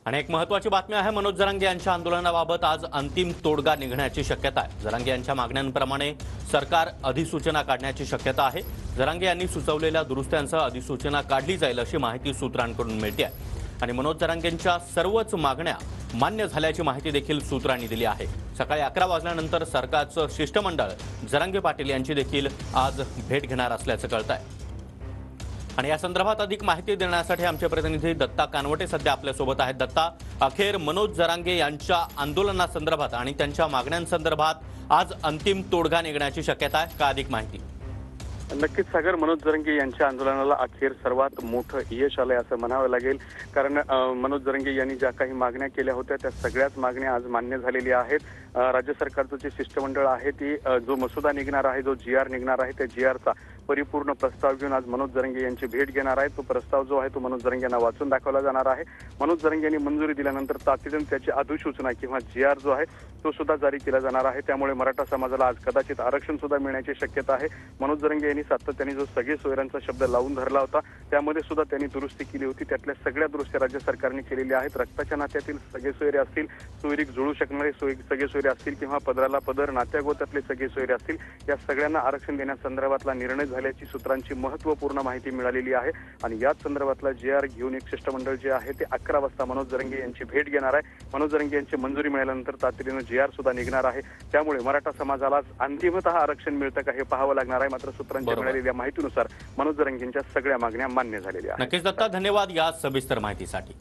आणि एक महत्त्वाची बातमी आहे, मनोज जरांगे यांच्या आंदोलनाबाबत आज अंतिम तोडगा निघण्याची शक्यता आहे। जरांगे यांच्या मागण्यांप्रमाणे सरकार अधिसूचना काढण्याची शक्यता आहे। जरांगे यांनी सुचवलेल्या दुरुस्त्यांसह अधिसूचना काढली जाईल अशी माहिती सूत्रांकडून मिळते आहे आणि मनोज जरांगेंच्या सर्वच मागण्या मान्य झाल्याची माहिती देखील सूत्रांनी दिली आहे। सकाळी 11 वाजल्यानंतर सरकारचं शिष्टमंडळ जरांगे पाटील यांची देखील आज भेट घेणार असल्याचं कळतं आहे। आणि या संदर्भात अधिक माहिती देण्यासाठी आमचे प्रतिनिधी दत्ता कानवटे सध्या आपल्या सोबत आहेत। दत्ता, अखेर मनोज जरांगे यांच्या आंदोलनासंदर्भात आणि त्यांच्या मागण्यांसंदर्भात आज अंतिम तोडगा निघण्याची शक्यता आहे का? अधिक माहिती। नक्कीच सागर, मनोज जरांगे यांच्या आंदोलनाला अखेर सर्वात मोठं यश आलंय असं म्हणावं लागेल। कारण मनोज जरांगे यांनी ज्या काही मागण्या केल्या होत्या त्या सगळ्याच मागण्या आज मान्य झालेल्या आहेत। राज्य सरकारचं जे शिष्टमंडळ आहे ती जो मसुदा निघणार आहे, जो GR निघणार आहे, त्या GRचा परिपूर्ण प्रस्ताव घेऊन आज मनोज जरांगे यांची भेट घेणार आहे। तो प्रस्ताव जो आहे तो मनोज जरांगे यांना वाचून दाखवला जाणार आहे। मनोज जरांगे यांनी मंजुरी दिल्यानंतर तातडीने त्याची अधिसूचना किंवा GR जो आहे तो सुद्धा जारी केला जाणार आहे। त्यामुळे मराठा समाजाला आज कदाचित आरक्षण सुद्धा मिळण्याची शक्यता आहे। मनोज जरांगे यांनी सातत्याने जो सगळे सोयऱ्यांचा शब्द लावून धरला होता त्यामध्ये सुद्धा त्यांनी दुरुस्ती केली होती। त्यातल्या सगळ्या दुरुस्त्या राज्य सरकारने केलेल्या आहेत। रक्ताच्या नात्यातील सगळे सोयरे असतील, सोयरीक जुळू शकणारे सगळे सोयरे असतील किंवा पदराला पदर नात्यागोत्यातले सगळे सोयरे असतील, या सगळ्यांना आरक्षण देण्यासंदर्भातला निर्णय झाल्याची सूत्रांची महत्त्वपूर्ण माहिती मिळालेली आहे। आणि याच संदर्भातला GR घेऊन एक शिष्टमंडळ जे आहे ते 11 वाजता मनोज जरांगे यांची भेट घेणार आहे। मनोज जरांगे यांची मंजुरी मिळाल्यानंतर तातडीने GR सुद्धा निघणार आहे। त्यामुळे मराठा समाजाला अंतिमतः आरक्षण मिळतं का हे पाहावं लागणार आहे। मात्र सूत्रांच्या मिळालेल्या माहितीनुसार मनोज जरांगे यांच्या सगळ्या मागण्या मान्य झालेल्या आहेत। नक्कीच दत्ता, धन्यवाद या सविस्तर माहितीसाठी।